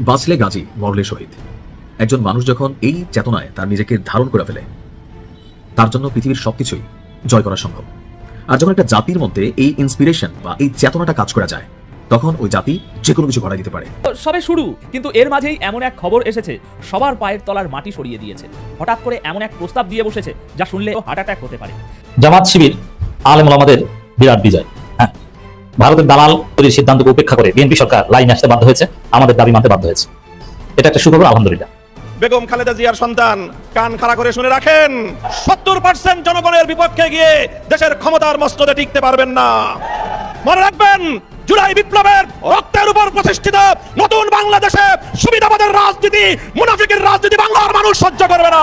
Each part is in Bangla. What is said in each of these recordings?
বাঁচলে গাজী, মরলে শহীদ। একজন মানুষ যখন এই চেতনায় তার নিজেকে ধারণ করে ফেলে, তার জন্য পৃথিবীর সবকিছুই জয় করা সম্ভব। আর যখন একটা জাতির মধ্যে এই ইন্সপিরেশন বা এই চেতনাটা কাজ করা যায়, তখন ওই জাতি যে কোনো কিছু ঘটাই দিতে পারে। সবে শুরু, কিন্তু এর মাঝেই এমন এক খবর এসেছে সবার পায়ের তলার মাটি সরিয়ে দিয়েছে। হঠাৎ করে এমন এক প্রস্তাব দিয়ে বসেছে যা শুনলে হার্ট অ্যাটাক হতে পারে। জামাত শিবির আলেম ওলামাদের বিরাট বিজয়। হ্যাঁ, ভারতের দালাল তৈরির সিদ্ধান্তকে উপেক্ষা করে বিএনপি সরকার লাইনে আসতে বাধ্য হয়েছে, আমাদের দাবি মানতে বাধ্য হয়েছে। এটা একটা সুখবর, আলহামদুলিল্লাহ। বেগম খালেদা জিয়ার সন্তান, কান খাড়া করে শুনে রাখেন, 70% জনগণের বিপক্ষে গিয়ে দেশের ক্ষমতার মস্তদে টিকতে পারবেন না। মনে রাখবেন, জুলাই বিপ্লবের রক্তের উপর প্রতিষ্ঠিত নতুন বাংলাদেশে সুবিধাবাদের রাজনীতি, মুনাফিকের রাজনীতি বাংলার মানুষ সহ্য করবে না।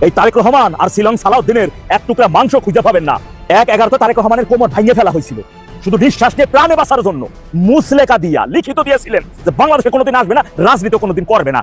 এই তারেক রহমান আর শিলং সালাউদ্দিনের এক টুকরা মাংস খুঁজে পাবেন না। 1/11 তারেক রহমানের কোমর ভাঙিয়ে ফেলা হয়েছিল শুধু নিঃশ্বাস নিয়ে প্রাণে বাঁচার জন্য। মুসলেকা দিয়া লিখিত দিয়েছিলেন যে বাংলাদেশে কোনোদিন আসবে না, রাজনীতি কোনোদিন করবে না।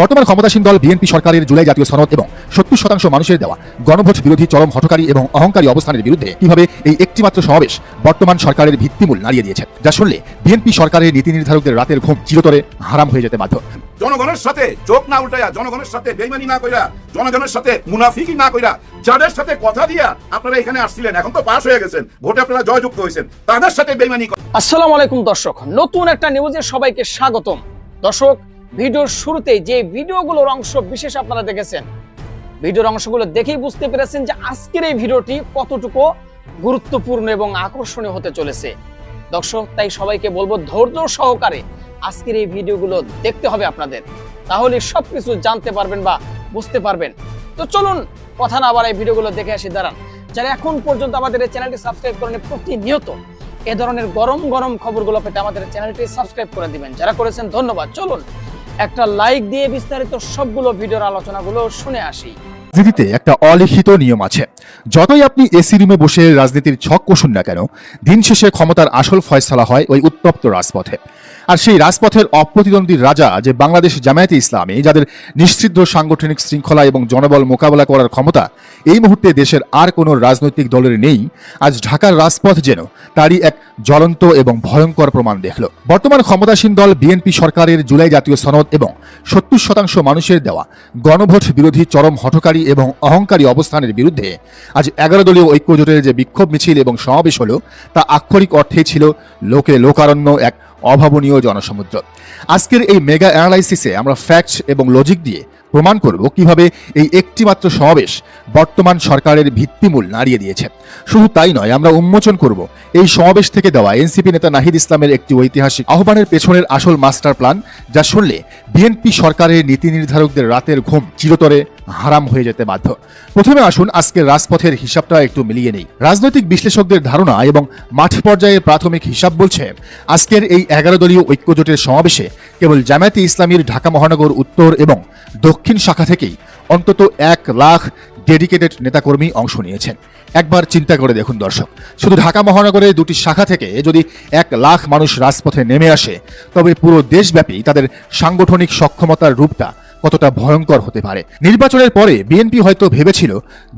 বর্তমান ক্ষমতাসীন দল বিএনপি সরকারের জুলাই জাতীয় সনদ এবং 70% মানুষের দেওয়া গণভোট বিরোধী চরম হঠকারী এবং অহংকারী অবস্থানের বিরুদ্ধে কিভাবে এই একটিমাত্র সমাবেশ বর্তমান সরকারের ভিত্তিমূল নাড়িয়ে দিয়েছে, যা শুনলে বিএনপি সরকারের নীতি নির্ধারকদের রাতের ঘুম চিরতরে হারাম হয়ে যেতে বাধ্য। জনগণের সাথে চোখ না উল্টাইয়া, জনগণের সাথে বেইমানি না কইরা, জনগণের সাথে মুনাফিকি না কইরা, যাদের সাথে কথা দিয়া আপনারা এখানে আসছিলেন, এখন তো পাস হয়ে গেছেন, ভোটে আপনারা জয়যুক্ত হয়েছেন, তাদের সাথে বেইমানি। আসসালামু আলাইকুম দর্শক, নতুন একটা নিউজে সবাইকে স্বাগতম। দর্শক, ভিডিওর শুরুতেই যে ভিডিওগুলোর অংশ বিশেষ আপনারা দেখেছেন, ভিডিওর অংশগুলো দেখেই বুঝতে পেরেছেন যে আজকের এই ভিডিওটি কতটুকু গুরুত্বপূর্ণ এবং আকর্ষণীয় হতে চলেছে। দর্শক, তাই সবাইকে বলবো ধৈর্য সহকারে আজকের এই ভিডিওগুলো দেখতে হবে আপনাদের, তাহলে সবকিছু জানতে পারবেন বা বুঝতে পারবেন। তো চলুন কথা না বাড়াই ভিডিওগুলো দেখে আসি। দাঁড়ান, যারা এখন পর্যন্ত আমাদের এই চ্যানেলটি সাবস্ক্রাইব করেন, প্রতিনিয়ত এ ধরনের গরম গরম খবরগুলো পেতে আমাদের চ্যানেলটি সাবস্ক্রাইব করে দিবেন। যারা করেছেন ধন্যবাদ। চলুন একটা লাইক দিয়ে বিস্তারিত সবগুলো ভিডিওর আলোচনাগুলো শুনে আসি। রাজনীতিতে একটা অলিখিত নিয়ম আছে, যতই আপনি এসি রুমে বসে রাজনীতির ছক কষুন না কেন, দিন শেষে ক্ষমতার আসল ফয়সালা হয় ওই উত্তপ্ত রাজপথে। আর সেই রাজপথের অপ্রতিদ্বন্দ্বী রাজা যে বাংলাদেশ জামায়াতে ইসলামী, যাদের নিশ্চিদ্র সাংগঠনিক শৃঙ্খলা এবং জনবল মোকাবেলা করার ক্ষমতা এই মুহূর্তে দেশের আর কোনো রাজনৈতিক দলের নেই, আজ ঢাকার রাজপথ যেন তারই এক জ্বলন্ত এবং ভয়ঙ্কর প্রমাণ দেখল। বর্তমান ক্ষমতাসীন দল বিএনপি সরকারের জুলাই জাতীয় সনদ এবং 70% মানুষের দেওয়া গণভোট বিরোধী চরম হঠকারী এবং অহংকারী অবস্থানের বিরুদ্ধে আজ 11 দলীয় ঐক্যজোটের যে বিক্ষোভ মিছিল এবং সমাবেশ হলো, তা আক্ষরিক অর্থেই ছিল লোকে লোকারণ্য এক অভাবনীয় জনসমুদ্র। আজকের এই মেগা অ্যানালাইসিসে আমরা ফ্যাক্ট এবং লজিক দিয়ে প্রমাণ করব কিভাবে এই একটিমাত্র সমাবেশ বর্তমান সরকারের ভিত্তিমূল নাড়িয়ে দিয়েছে। শুধু তাই নয়, আমরা উন্মোচন করব এই সমাবেশ থেকে দেওয়া এনসিপি নেতা নাহিদ ইসলামের একটি ঐতিহাসিক আহ্বানের পেছনের আসল মাস্টার প্ল্যান, যা শুনলে বিএনপি সরকারের নীতি নির্ধারকদের রাতের ঘুম চিরতরে হারাম হয়ে যেতে বাধ্য। প্রথমে আসুন আজকের রাজপথের হিসাবটা একটু মিলিয়ে নেই। রাজনৈতিক বিশ্লেষকদের ধারণা এবং মাঠ পর্যায়ের প্রাথমিক হিসাব বলছে, আজকের এই 11 দলীয় ঐক্যজোটের সমাবেশে কেবল জামায়াতে ইসলামীর ঢাকা মহানগর উত্তর এবং দক্ষিণ শাখা থেকেই অন্তত 1 লাখ ডেডিকেটেড নেতাকর্মী অংশ নিয়েছেন। একবার চিন্তা করে দেখুন দর্শক, শুধু ঢাকা মহানগরের 2টি শাখা থেকে যদি 1 লাখ মানুষ রাজপথে নেমে আসে, তবে পুরো দেশব্যাপী তাদের সাংগঠনিক সক্ষমতার রূপটা কতটা ভয়ঙ্কর হতে পারে। নির্বাচনের পরে বিএনপি হয়তো ভেবেছিল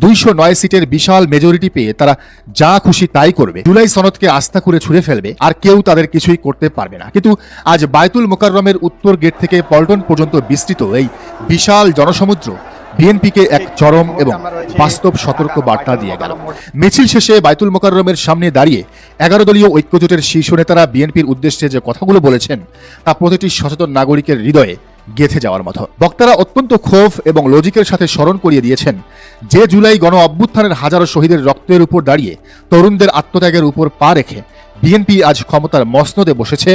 209 সিটের বিশাল মেজরিটি পেয়ে তারা যা খুশি তাই করবে, জুলাই সনদকে আস্থা করে ছুঁড়ে ফেলবে, আর কেউ তাদের কিছুই করতে পারবে না। কিন্তু আজ বায়তুল মোকাররমের উত্তর গেট থেকে পল্টন পর্যন্ত বিস্তৃত এই বিশাল জনসমুদ্র বিএনপিকে এক চরম এবং বাস্তব সতর্ক বার্তা দিয়ে গেল। মিছিল শেষে বায়তুল মোকাররমের সামনে দাঁড়িয়ে 11 দলীয় ঐক্যজোটের শীর্ষ নেতারা বিএনপির উদ্দেশ্যে যে কথাগুলো বলেছেন, তা প্রতিটি সচেতন নাগরিকের হৃদয়ে গেঁথে যাওয়ার মতো। বক্তারা অত্যন্ত ক্ষোভ এবং লজিকের সাথে স্মরণ করিয়ে দিয়েছেন, যে জুলাই গণ অভ্যুত্থানের হাজারো শহীদের রক্তের উপর দাঁড়িয়ে তরুণদের আত্মত্যাগের উপর পা রেখে বিএনপি আজ ক্ষমতার মসনদে বসেছে,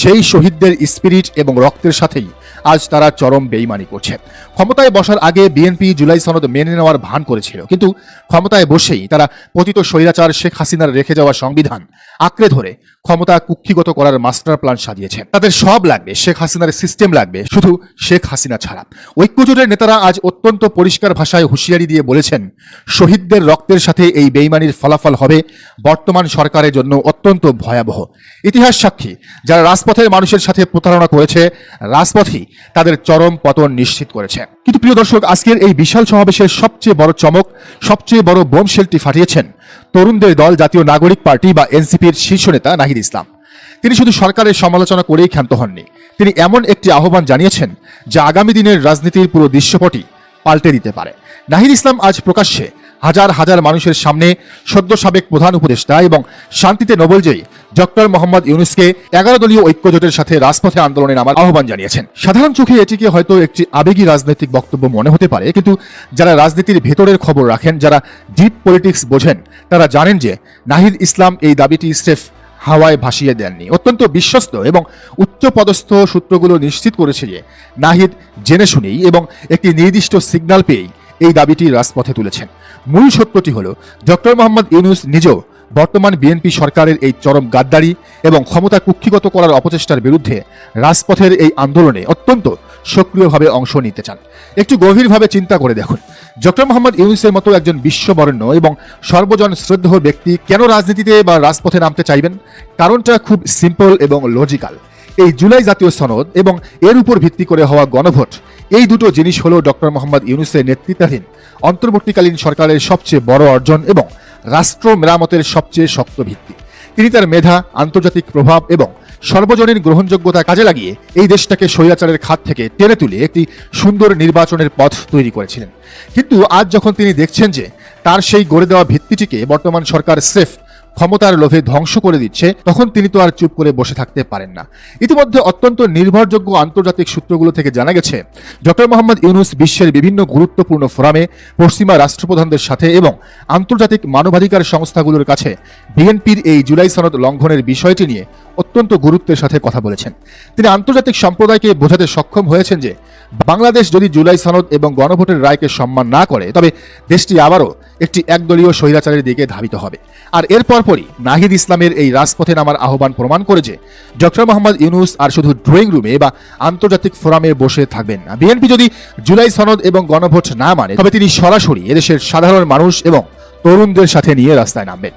সেই শহীদদের স্পিরিট এবং রক্তের সাথেই আজ তারা চরম বেইমানি করছে। ক্ষমতায় বসার আগে বিএনপি জুলাই সনদ মেনে নেওয়ার ভান করেছিল, কিন্তু ক্ষমতায় বসেই তারা পতিত স্বৈরাচার শেখ হাসিনার রেখে যাওয়া সংবিধান আঁকড়ে ধরে ক্ষমতা কুক্ষিগত করার মাস্টার প্ল্যান সাজিয়েছে। তাদের সব লাগবে, শেখ হাসিনার সিস্টেম লাগবে, শুধু শেখ হাসিনা ছাড়া। ঐক্যজোটের নেতারা আজ অত্যন্ত পরিষ্কার ভাষায় হুঁশিয়ারি দিয়ে বলেছেন, শহীদদের রক্তের সাথে এই বেইমানির ফলাফল হবে বর্তমান সরকারের জন্য অত্যন্ত ভয়াবহ। ইতিহাস সাক্ষী, যারা রাজপথের মানুষের সাথে প্রতারণা করেছে, রাজপথই তাদের চরম পতন নিশ্চিত করেছে। কিন্তু প্রিয় দর্শক, আজকের এই বিশাল সমাবেশের সবচেয়ে বড় চমক, সবচেয়ে বড় বোমশেলটি ফাটিয়েছেন তরুণদের দল জাতীয় নাগরিক পার্টি বা এনসিপির শীর্ষ নেতা নাহিদ ইসলাম। তিনি শুধু সরকারের সমালোচনা করেই ক্ষান্ত হননি, তিনি এমন একটি আহ্বান জানিয়েছেন যা আগামী দিনের রাজনীতির পুরো দৃশ্যপটই পাল্টে দিতে পারে। নাহিদ ইসলাম আজ প্রকাশ্যে হাজার হাজার মানুষের সামনে সদ্য সাবেক প্রধান উপদেষ্টা এবং শান্তিতে নোবেলজয়ী ডক্টর মোহাম্মদ ইউনূসকে 11 দলীয় ঐক্যজোটের সাথে রাজপথে আন্দোলনে নামার আহ্বান জানিয়েছেন। সাধারণ চোখে এটিকে হয়তো একটি আবেগী রাজনৈতিক বক্তব্য মনে হতে পারে, কিন্তু যারা রাজনীতির ভেতরের খবর রাখেন, যারা ডিপ পলিটিক্স বোঝেন, তারা জানেন যে নাহিদ ইসলাম এই দাবিটি স্রেফ হাওয়ায় ভাসিয়ে দেননি। অত্যন্ত বিশ্বস্ত এবং উচ্চপদস্থ সূত্রগুলো নিশ্চিত করেছে যে নাহিদ জেনে শুনেই এবং একটি নির্দিষ্ট সিগন্যাল পেয়েই এই দাবিটি রাজপথে তুলেছেন। মূল সত্যটি হলো, ডক্টর মোহাম্মদ ইউনূস নিজেও বর্তমান বিএনপি সরকারের এই চরম গাদ্দারি এবং ক্ষমতা কুক্ষিগত করার অপচেষ্টার বিরুদ্ধে রাজপথের এই আন্দোলনে অত্যন্ত সক্রিয়ভাবে অংশ নিতে চান। একটু গভীরভাবে চিন্তা করে দেখুন, ডক্টর মোহাম্মদ ইউনূসের মতো একজন বিশ্ববরেণ্য এবং সর্বজন শ্রদ্ধেয় ব্যক্তি কেন রাজনীতিতে বা রাজপথে নামতে চাইবেন? কারণটা খুব সিম্পল এবং লজিক্যাল। এই জুলাই জাতীয় সনদ এবং এর উপর ভিত্তি করে হওয়া গণভোট, এই দুটো জিনিস হলো ডক্টর মোহাম্মদ ইউনূসের নেতৃত্বাধীন অন্তর্বর্তীকালীন সরকারের সবচেয়ে বড় অর্জন এবং রাষ্ট্র মেরামতের সবচেয়ে শক্ত ভিত্তি। তিনি তার মেধা, আন্তর্জাতিক প্রভাব এবং সর্বজনীন গ্রহণযোগ্যতা কাজে লাগিয়ে এই দেশটাকে স্বৈরাচারের খাত থেকে টেনে তুলে একটি সুন্দর নির্বাচনের পথ তৈরি করেছিলেন। কিন্তু আজ যখন তিনি দেখছেন যে তার সেই গড়ে দেওয়া ভিত্তিটিকে বর্তমান সরকার স্রেফ ক্ষমতার লোভে ধ্বংস করে দিচ্ছে, তখন তিনি তো আর চুপ করে বসে থাকতে পারেন না। ইতিমধ্যে অত্যন্ত নির্ভরযোগ্য আন্তর্জাতিক সূত্রগুলো থেকে জানা গেছে, ডক্টর মোহাম্মদ ইউনূস বিশ্বের বিভিন্ন গুরুত্বপূর্ণ ফোরামে পশ্চিমা রাষ্ট্রপ্রধানদের সাথে এবং আন্তর্জাতিক মানবাধিকার সংস্থাগুলোর কাছে বিএনপির এই জুলাই সনদ লঙ্ঘনের বিষয়টি নিয়ে অত্যন্ত গুরুত্বের সাথে কথা বলেছেন। তিনি আন্তর্জাতিক সম্প্রদায়কে বোঝাতে সক্ষম হয়েছেন যে বাংলাদেশ যদি জুলাই সনদ এবং গণভোটের রায়কে সম্মান না করে, তবে দেশটি আবারও একটি একদলীয় স্বৈরাচারের দিকে ধাবিত হবে। আর এর পরপরই নাহিদ ইসলামের এই রাজপথে নামার আহ্বান প্রমাণ করে যে ডক্টর মোহাম্মদ ইউনূস আর শুধু ড্রয়িং রুমে বা আন্তর্জাতিক ফোরামে বসে থাকবেন না। বিএনপি যদি জুলাই সনদ এবং গণভোট না মানে, তবে তিনি সরাসরি এদেশের সাধারণ মানুষ এবং তরুণদের সাথে নিয়ে রাস্তায় নামবেন।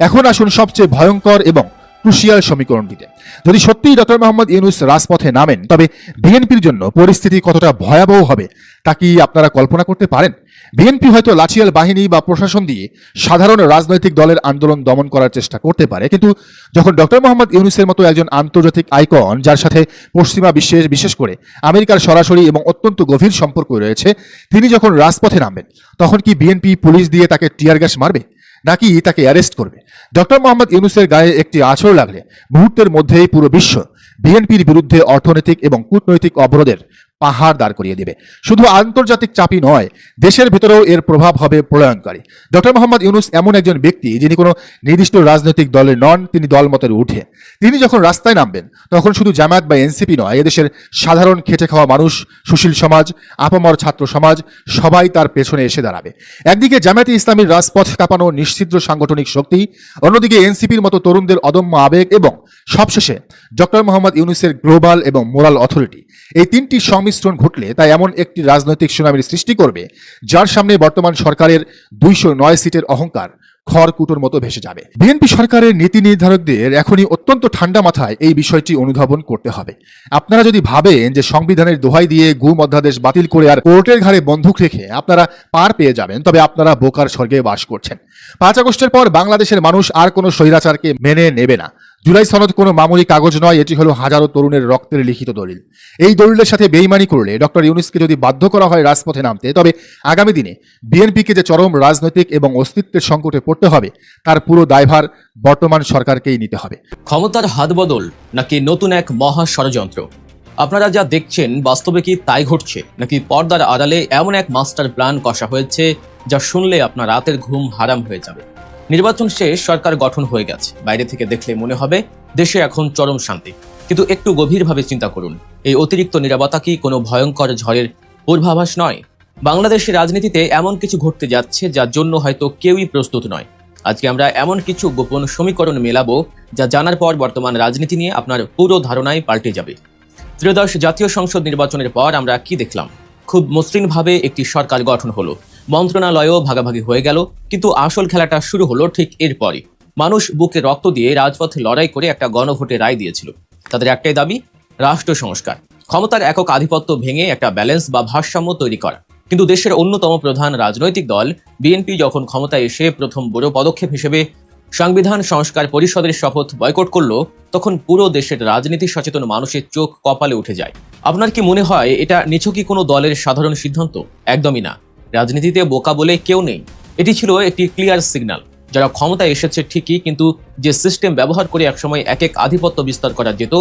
এখন আসুন সবচেয়ে ভয়ঙ্কর এবং ক্রুশিয়াল সমীকরণটিতে। যদি সত্যিই ডক্টর মোহাম্মদ ইউনূস রাজপথে নামেন, তবে বিএনপির জন্য পরিস্থিতি কতটা ভয়াবহ হবে তা কি আপনারা কল্পনা করতে পারেন? বিএনপি হয়তো লাঠিয়াল বাহিনী বা প্রশাসন দিয়ে সাধারণ রাজনৈতিক দলের আন্দোলন দমন করার চেষ্টা করতে পারে, কিন্তু যখন ডক্টর মোহাম্মদ ইউনূসের মতো একজন আন্তর্জাতিক আইকন, যার সাথে পশ্চিমা বিশ্বের বিশেষ করে আমেরিকার সরাসরি এবং অত্যন্ত গভীর সম্পর্ক রয়েছে, তিনি যখন রাজপথে নামবেন, তখন কি বিএনপি পুলিশ দিয়ে তাকে টিয়ার গ্যাস মারবে, নাকি তাকে অ্যারেস্ট করবে? ডক্টর মোহাম্মদ ইউনূসের গায়ে একটি আঁচড় লাগলে মুহূর্তের মধ্যেই পুরো বিশ্ব বিএনপির বিরুদ্ধে অর্থনৈতিক এবং কূটনৈতিক অবরোধের পাহাড় দাঁড় করিয়ে দেবে। শুধু আন্তর্জাতিক চাপই নয়, দেশের ভেতরেও এর প্রভাব হবে প্রলয়ঙ্করী। ডক্টর মোহাম্মদ ইউনূস এমন একজন ব্যক্তি যিনি কোনো নির্দিষ্ট রাজনৈতিক দলের নন, তিনি দলমতের ঊর্ধ্বে। তিনি যখন রাস্তায় নামবেন, তখন শুধু জামায়াত বা এনসিপি নয়, এদেশের সাধারণ খেটে খাওয়া মানুষ, সুশীল সমাজ, আপামর ছাত্র সমাজ সবাই তার পেছনে এসে দাঁড়াবে। একদিকে জামায়াতে ইসলামীর রাজপথ কাঁপানো নিশ্চিদ্র সাংগঠনিক শক্তি, অন্যদিকে এনসিপির মতো তরুণদের অদম্য আবেগ এবং সবশেষে ডক্টর মোহাম্মদ ইউনূসের গ্লোবাল এবং মোরাল অথরিটি। এই তিনটি সংমিশ্রণ ঘটলে তা এমন একটি রাজনৈতিক সুনামির সৃষ্টি করবে, যার সামনে বর্তমান সরকারের 209 সিটের অহংকার খড়কুটোর মতো ভেসে যাবে। বিএনপি সরকারের নীতি নির্ধারকদের এখনই অত্যন্ত ঠান্ডা মাথায় এই বিষয়টি অনুধাবন করতে হবে। আপনারা যদি ভাবেন যে সংবিধানের দোহাই দিয়ে গুম অধ্যাদেশ বাতিল করে আর কোর্টের ঘাড়ে বন্দুক রেখে আপনারা পার পেয়ে যাবেন, তবে আপনারা বোকার স্বর্গে বাস করছেন। 5 আগস্টের পর বাংলাদেশের মানুষ আর কোনো স্বৈরাচারকে মেনে নেবে না। জুলাই সনদ কোনো মামুলি কাগজ নয়, এটি হলো হাজারো তরুণের রক্তের লিখিত দলিল। এই দলিলের সাথে বেইমানি করলে ডক্টর ইউনূসকে যদি বাধ্য করা হয় রাজপথে নামতে, তবে আগামী দিনে বিএনপিকে যে চরম রাজনৈতিক এবং অস্তিত্বের সংকটে পড়তে হবে, তার পুরো দায়ভার বর্তমান সরকারকেই নিতে হবে। ক্ষমতার হাতবদল নাকি নতুন এক মহা ষড়যন্ত্র? আপনারা যা দেখছেন বাস্তবে কি তাই ঘটছে, নাকি পর্দার আড়ালে এমন এক মাস্টার প্ল্যান কষা হয়েছে যা শুনলে আপনার রাতের ঘুম হারাম হয়ে যাবে? নির্বাচন শেষ, সরকার গঠন হয়ে গেছে, বাইরে থেকে দেখলে মনে হবে দেশে এখন চরম শান্তি। কিন্তু একটু গভীরভাবে চিন্তা করুন, এই অতিরিক্ত নিরাপত্তা কি কোনো ভয়ঙ্কর ঝড়ের পূর্বাভাস নয়? বাংলাদেশের রাজনীতিতে এমন কিছু ঘটতে যাচ্ছে যার জন্য হয়তো কেউই প্রস্তুত নয়। আজকে আমরা এমন কিছু গোপন সমীকরণ মেলাবো যা জানার পর বর্তমান রাজনীতি নিয়ে আপনার পুরো ধারণাই পাল্টে যাবে। ত্রয়োদশ জাতীয় সংসদ নির্বাচনের পর আমরা কি দেখলাম? খুব মসৃণভাবে একটি সরকার গঠন হলো, মন্ত্রণালয়ও ভাগাভাগি হয়ে গেল, কিন্তু আসল খেলাটা শুরু হলো ঠিক এরপরই। মানুষ বুকে রক্ত দিয়ে রাজপথে লড়াই করে একটা গণভোটে রায় দিয়েছিল। তাদের একটাই দাবি, রাষ্ট্র সংস্কার, ক্ষমতার একক আধিপত্য ভেঙে একটা ব্যালেন্স বা ভারসাম্য তৈরি করা। কিন্তু দেশের অন্যতম প্রধান রাজনৈতিক দল বিএনপি যখন ক্ষমতায় এসে প্রথম বড় পদক্ষেপ হিসেবে সংবিধান সংস্কার পরিষদের শপথ বয়কট করলো, তখন পুরো দেশের রাজনীতি সচেতন মানুষের চোখ কপালে উঠে যায়। আপনার কি মনে হয় এটা নিছকই কোনো দলের সাধারণ সিদ্ধান্ত? একদমই না। রাজনীতিতে বোকা বলে কেউ নেই। এটি ছিল একটি ক্লিয়ার সিগন্যাল। যারা ক্ষমতায় এসেছে ঠিকই, কিন্তু যে সিস্টেম ব্যবহার করে একসময় এক আধিপত্য বিস্তার করা যেত,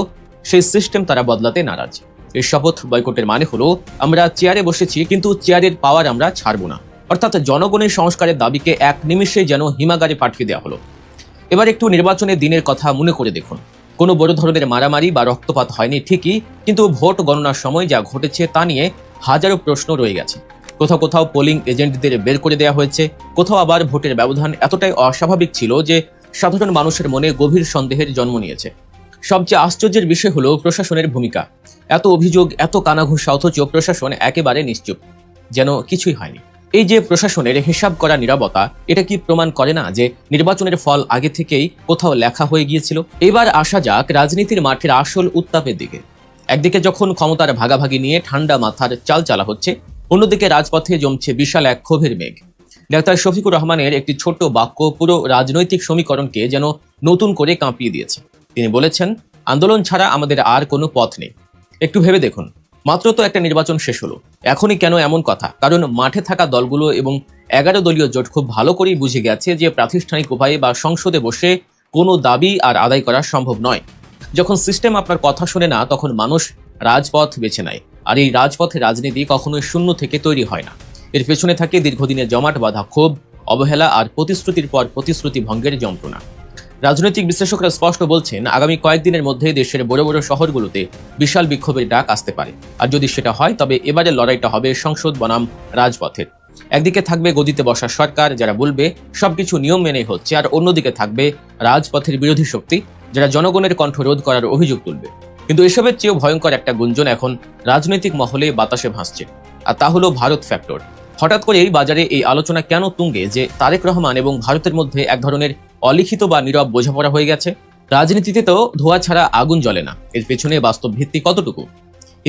সেই সিস্টেম তারা বদলাতে নারাজ। এই শপথ বয়কটের মানে হলো আমরা চেয়ারে বসেছি, কিন্তু চেয়ারের পাওয়ার আমরা ছাড়বো না। অর্থাৎ জনগণের সংস্কারের দাবিকে এক নিমিষে যেন হিমাগারে পাঠিয়ে দেওয়া হলো। এবার একটু নির্বাচনের দিনের কথা মনে করে দেখুন। কোনো বড় ধরনের মারামারি বা রক্তপাত হয়নি ঠিকই, কিন্তু ভোট গণনার সময় যা ঘটেছে তা নিয়ে হাজারো প্রশ্ন রয়ে গেছে। কোথাও কোথাও পোলিং এজেন্টদের বের করে দেওয়া হয়েছে, কোথাও আবার ভোটের ব্যবধান এতটাই অস্বাভাবিক ছিল যে সাধারণ মানুষের মনে গভীর সন্দেহের জন্ম নিয়েছে। সবচেয়ে আশ্চর্যের বিষয় হলো প্রশাসনের ভূমিকা। এত অভিযোগ, এত কানাঘুষা, অথচ প্রশাসন একেবারে নিশ্চুপ, যেন কিছুই হয়নি। এই যে প্রশাসনের হিসাব করা নীরবতা, এটা কি প্রমাণ করে না যে নির্বাচনের ফল আগে থেকেই কোথাও লেখা হয়ে গিয়েছিল? এবার আসা যাক রাজনীতির মাঠের আসল উত্তাপের দিকে। একদিকে যখন ক্ষমতার ভাগাভাগি নিয়ে ঠান্ডা মাথার চাল চালা হচ্ছে, অন্যদিকে রাজপথে জমছে বিশাল এক ক্ষোভের মেঘ। ডাক্তার শফিকুর রহমানের একটি ছোট্ট বাক্য পুরো রাজনৈতিক সমীকরণকে যেন নতুন করে কাঁপিয়ে দিয়েছে। তিনি বলেছেন, আন্দোলন ছাড়া আমাদের আর কোনো পথ নেই। একটু ভেবে দেখুন, মাত্র তো একটা নির্বাচন শেষ হলো, এখনই কেন এমন কথা? কারণ মাঠে থাকা দলগুলো এবং 11 দলীয় জোট খুব ভালো করেই বুঝে গেছে যে প্রাতিষ্ঠানিক উপায়ে বা সংসদে বসে কোনো দাবি আর আদায় করা সম্ভব নয়। যখন সিস্টেম আপনার কথা শোনে না, তখন মানুষ রাজপথ বেছে নেয়। আর এই রাজপথে রাজনীতি কখনোই শূন্য থেকে তৈরি হয় না। এর পেছনে থাকে দীর্ঘদিনের জমাট বাঁধা ক্ষোভ, অবহেলা আর প্রতিশ্রুতির পর প্রতিশ্রুতি ভঙ্গের যন্ত্রণা। রাজনৈতিক বিশ্লেষকরা স্পষ্ট বলছেন, আগামী কয়েকদিনের মধ্যে দেশের বড় বড় শহরগুলোতে বিশাল বিক্ষোভের ডাক আসতে পারে। আর যদি সেটা হয়, তবে এবারের লড়াইটা হবে সংসদ বনাম রাজপথের। একদিকে থাকবে গদিতে বসা সরকার, যারা বলবে সবকিছু নিয়ম মেনে হচ্ছে, আর অন্যদিকে থাকবে রাজপথের বিরোধী শক্তি, যারা জনগণের কণ্ঠ রোধ করার অভিযোগ তুলবে। কিন্তু এসবের চেয়েও ভয়ঙ্কর একটা গুঞ্জন এখন রাজনৈতিক মহলে বাতাসে ভাসছে, আর তা হলো ভারত ফ্যাক্টর। হঠাৎ করেই বাজারে এই আলোচনা কেন তুঙ্গে যে তারেক রহমান এবং ভারতের মধ্যে এক ধরনের অলিখিত বা নীরব বোঝাপড়া হয়ে গেছে? রাজনীতিতে তো ধোঁয়া ছাড়া আগুন জ্বলে না। এর পেছনে বাস্তব ভিত্তি কতটুকু?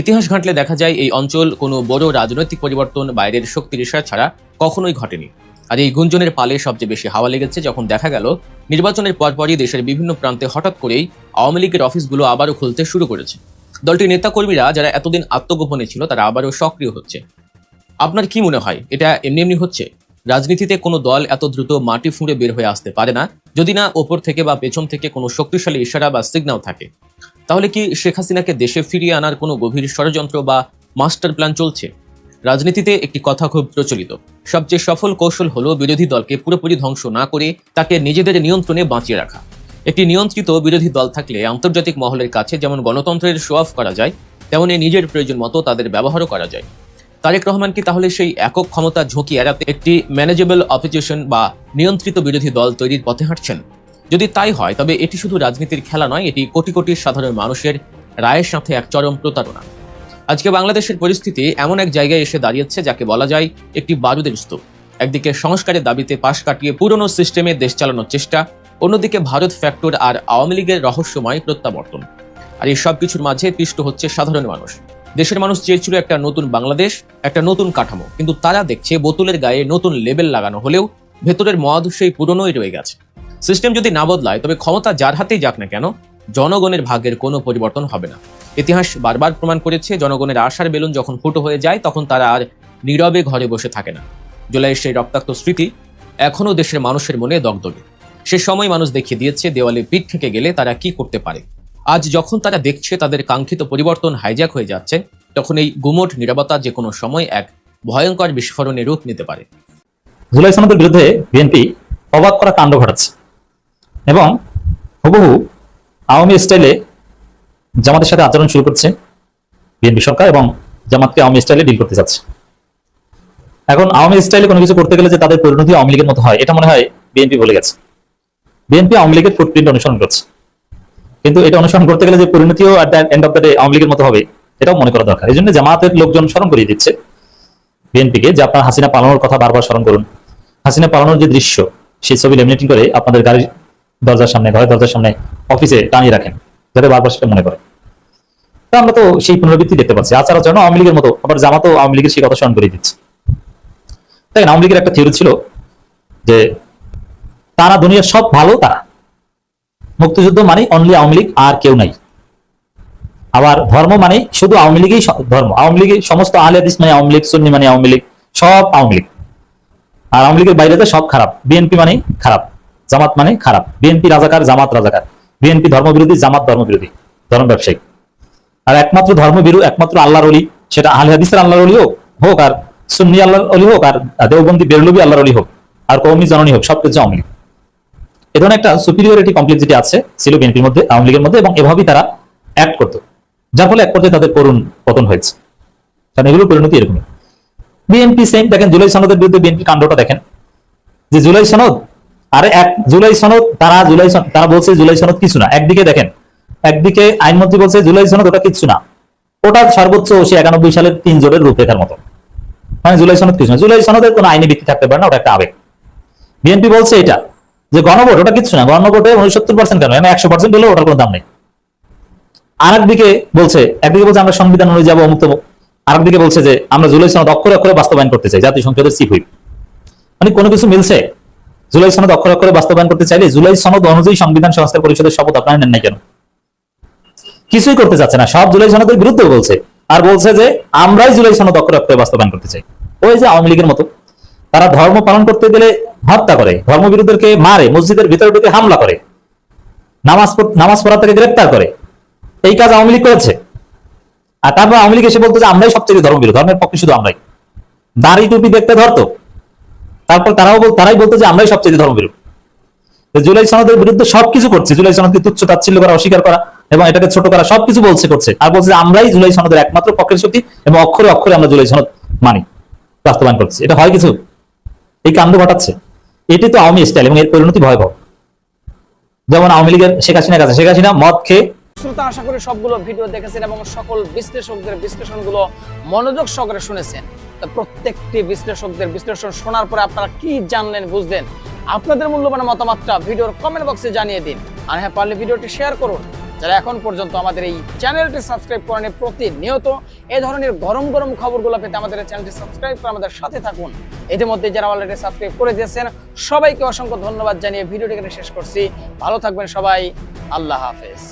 ইতিহাস ঘাঁটলে দেখা যায় এই অঞ্চল কোনো বড় রাজনৈতিক পরিবর্তন বাইরের শক্তির ইশারা ছাড়া কখনোই ঘটেনি। আর এই গুঞ্জনের পালে সবচেয়ে বেশি হাওয়া লেগেছে যখন দেখা গেল নির্বাচনের পরপরই দেশের বিভিন্ন প্রান্তে হঠাৎ করেই আওয়ামী লীগের অফিসগুলো আবারও খুলতে শুরু করেছে। দলটির নেতাকর্মীরা যারা এতদিন আত্মগোপনে ছিল, তারা আবারও সক্রিয় হচ্ছে। আপনার কি মনে হয় এটা এমনি এমনি হচ্ছে? রাজনীতিতে কোনো দল এত দ্রুত মাটি ফুঁড়ে বের হয়ে আসতে পারে না যদি না ওপর থেকে বা পেছন থেকে কোনো শক্তিশালী ইশারা বা সিগন্যাল থাকে। তাহলে কি শেখ হাসিনাকে দেশে ফিরিয়ে আনার কোনো গভীর ষড়যন্ত্র বা মাস্টার প্ল্যান চলছে? রাজনীতিতে একটি কথা খুব প্রচলিত, সবচেয়ে সফল কৌশল হলো বিরোধী দলকে পুরোপুরি ধ্বংস না করে তাকে নিজেদের নিয়ন্ত্রণে বাঁচিয়ে রাখা। একটি নিয়ন্ত্রিত বিরোধী দল থাকলে আন্তর্জাতিক মহলের কাছে যেমন গণতন্ত্রের শো অফ করা যায়, তেমনি নিজের প্রয়োজন মতো তাদের ব্যবহারও করা যায়। তারেক রহমান কি তাহলে সেই একক ক্ষমতা ঝুঁকি এড়াতে একটি ম্যানেজেবল অপোজিশন বা নিয়ন্ত্রিত বিরোধী দল তৈরির পথে হাঁটছেন? যদি তাই হয়, তবে এটি শুধু রাজনীতির খেলা নয়, এটি কোটি কোটি সাধারণ মানুষের রায়ের সাথে এক চরম প্রতারণা। আজকে বাংলাদেশের পরিস্থিতি এমন এক জায়গায় এসে দাঁড়িয়েছে যাকে বলা যায় একটি বারুদের স্তূপ। একদিকে সংস্কারের দাবিতে পাশ কাটিয়ে পুরনো সিস্টেমে দেশ চালানোর চেষ্টা, অন্যদিকে ভারত ফ্যাক্টর আর আওয়ামী লীগের রহস্যময় প্রত্যাবর্তন। আর এই সব কিছুর মাঝে পিষ্ট হচ্ছে সাধারণ মানুষ। দেশের মানুষ চেয়েছিল একটা নতুন বাংলাদেশ, একটা নতুন কাঠামো, কিন্তু তারা দেখছে বোতলের গায়ে নতুন লেবেল লাগানো হলেও ভেতরের মদ সেই পুরনোই রয়ে গেছে। সিস্টেম যদি না বদলায়, তবে ক্ষমতা যার হাতেই যাক না কেন, জনগণের ভাগ্যের কোনো পরিবর্তন হবে না। ইতিহাস বারবার প্রমাণ করেছে, জনগণের আশার বেলুন যখন ফুটো হয়ে যায়, তখন তারা আর নীরবে ঘরে বসে থাকে না। জুলাইয়ের সেই রক্তাক্ত স্মৃতি এখনও দেশের মানুষের মনে দগদগে। সে সময় মানুষ দেখিয়ে দিয়েছে দেওয়ালে পিঠ থেকে গেলে তারা কি করতে পারে। আজ যখন তারা দেখছে তাদের কাঙ্ক্ষিত পরিবর্তন হাইজ্যাক হয়ে যাচ্ছে, তখন এই গুমোট নীরবতা যে কোনো সময় এক ভয়ঙ্কর বিস্ফোরণের রূপ নিতে পারে। জুলাই সনদের বিরুদ্ধে বিএনপি অবাক করা কাণ্ড ঘটাচ্ছে এবং হুবহু আওয়ামী স্টাইলে জামাতের সাথে আচরণ শুরু করছে বিএনপি সরকার, এবং জামাতকে আওয়ামী স্টাইলে ডিল করতে যাচ্ছে। এখন আওয়ামী স্টাইলে কোনো কিছু করতে গেলে যে তাদের পরিণতি আওয়ামী লীগের মতো হয়, এটা মনে হয় বিএনপি ভুলে গেছে। বিএনপি আওয়ামী লীগের ফুটপ্রিন্ট অনুসরণ করছে, কিন্তু এটা অনুসরণ করতে গেলে যে পরিণতিও at the end of the day আওয়ামী লীগের মতো হবে এটাও মনে করা দরকার। এই জন্য জামাতের লোকজন স্মরণ করিয়ে দিচ্ছে বিএনপিকে যে আপনার হাসিনা পালানোর কথা বারবার স্মরণ করুন। হাসিনা পালানোর যে দৃশ্য, সেই ছবি লেমিনেটিং করে আপনাদের গাড়ির দরজার সামনে, ঘরের দরজার সামনে, অফিসে টানিয়ে রাখেন, যাতে বারবার সেটা মনে করে। তো আমরা তো সেই পুনরাবৃত্তি দেখতে পাচ্ছি। আচার আচরণ আওয়ামী লীগের মতো, আবার জামাতও আওয়ামী লীগের সেই কথা স্মরণ করিয়ে দিচ্ছে। তাই আওয়ামী লীগের একটা থিওরি ছিল যে তারা দুনিয়ার সব ভালো, তারা মুক্তিযুদ্ধ মানে অনলি আওয়ামী লীগ আর কেউ নাই। আবার ধর্ম মানে শুধু আওয়ামী লীগই ধর্ম, আওয়ামী লীগের সমস্ত আহলে হাদিস মানে আওয়ামী লীগ, সুন্নি মানে আওয়ামী লীগ, সব আওয়ামী লীগ। আর আওয়ামী লীগের বাইরে সব খারাপ, বিএনপি মানে খারাপ, জামাত মানে খারাপ, বিএনপি রাজাকার, জামাত রাজাকার, বিএনপি ধর্মবিরোধী, জামাত ধর্মবিরোধী, ধর্ম ব্যবসায়ী। আর একমাত্র ধর্মবিরু, একমাত্র আল্লাহর ওলি, সেটা আহলে হাদিসের আল্লাহর ওলি হোক আর সুন্নি আল্লাহর ওলি হোক আর দেওবন্দি বেরলভী আল্লাহর ওলি হোক আর কওমি জননী হোক, সবকিছু আওয়ামী লীগ। এ ধরনের একটা সুপিরিয়রিটি কমপ্লেক্সিটি আছে ছিল বিএনপির মধ্যে, আওয়ামী লীগের মধ্যে, এবং এভাবেই তারা অ্যাক্ট করতো, যার ফলে এক পর্যায়ে তাদের করুণ পতন হয়েছে। কারণ এগুলোর পরিণতি এরকমই। বিএনপি সেম দেখেন, জুলাই সনদের বিরুদ্ধে বিএনপি কাণ্ডটা দেখেন, যে জুলাই সনদ আর জুলাই সনদ, তারা বলছে জুলাই সনদ কিছু না। একদিকে দেখেন, একদিকে আইনমন্ত্রী বলছে জুলাই সনদ ওটা কিছু না, ওটা সর্বোচ্চ সে 91 সালের 3 জোটের রূপরেখার মতো, মানে জুলাই সনদ কিছু না, জুলাই সনদের কোনো আইনি ভিত্তি থাকতে পারে না, ওটা একটা আবেগ। বিএনপি বলছে এটা যে গণভোট ওটা কিছু না, গণভোটে 69% কেন, 100% হলেও ওটার কোনো দাম নেই। আরেকদিকে বলছে, একদিকে বলছে আমরা সংবিধান অনুযায়ী যাবো অমুক তমুক, আরেকদিকে বলছে যে আমরা জুলাই সনদ অক্ষরে অক্ষরে বাস্তবায়ন করতে চাই, জাতীয় সংসদের চিফ হুইপ। মানে কোনো কিছু মিলছে? জুলাই সনদ অক্ষরে অক্ষরে বাস্তবায়ন করতে চাইলে জুলাই সনদ অনুযায়ী সংবিধান সংস্কার পরিষদের শপথ আপনারা নেন নাই কেন? কিছুই করতে চাচ্ছে না, সব জুলাই সনদের বিরুদ্ধে বলছে, আর বলছে যে আমরাই জুলাই সনদ অক্ষরে অক্ষরে বাস্তবায়ন করতে চাই। ওই যে আওয়ামী লীগের মতো, তারা ধর্ম পালন করতে গেলে হত্যা করে, ধর্মবিরোধীদেরকে মারে, মসজিদের ভিতরে ঢুকে হামলা করে, নামাজ পড়া থেকে গ্রেপ্তার করে। এই কাজ আওয়ামী লীগ করেছে। আর তারপর আওয়ামী লীগ এসে বলতো যে আমরাই সবচেয়ে ধর্মবিরোধী, ধর্মের পক্ষে শুধু আমরাই, দাড়ি টুপি দেখতে ধরতো। তারপর তারাই বলতো যে আমরাই সবচেয়ে ধর্মবিরোধী। জুলাই সনদের বিরুদ্ধে সবকিছু করছে, জুলাই সনদকে তুচ্ছ তাচ্ছিল্য করা, অস্বীকার করা এবং এটাকে ছোট করা, সবকিছু করছে। আর বলছে যে আমরাই জুলাই সনদের একমাত্র পক্ষের শক্তি এবং অক্ষরে অক্ষরে আমরা জুলাই সনদ মানি, বাস্তবায়ন করছি। এটা হয় কিছু? এই কাণ্ড ঘটাচ্ছে, এটি তো আওয়ামী স্টাইল, এবং এর পরিণতি ভয়াবহ। যেমন আওয়ামী লীগের শেখ হাসিনার কাছে, শেখ হাসিনা মদ খেয়ে। শ্রোতা, আশা করি সবগুলো ভিডিও দেখেছেন এবং সকল বিশ্লেষকদের বিশ্লেষণগুলো মনোযোগ সহকারে শুনেছেন। তো প্রত্যেকটি বিশ্লেষকদের বিশ্লেষণ শোনার পরে আপনারা কি জানলেন, বুঝলেন? আপনাদের মূল্যবান মতামতটা ভিডিওর কমেন্ট বক্সে জানিয়ে দিন। আর হ্যাঁ, পারলে ভিডিওটি শেয়ার করুন। যারা এখন পর্যন্ত আমাদের এই চ্যানেলটি সাবস্ক্রাইব করেনি, প্রতিনিয়ত এই ধরনের গরম গরম খবরগুলো পেতে আমাদের চ্যানেলটি সাবস্ক্রাইব করে আমাদের সাথে থাকুন। ইতিমধ্যে যারা অলরেডি সাবস্ক্রাইব করে দিয়েছেন সবাইকে অসংখ্য ধন্যবাদ জানিয়ে ভিডিওটি এখানে শেষ করছি। ভালো থাকবেন সবাই, আল্লাহ হাফেজ।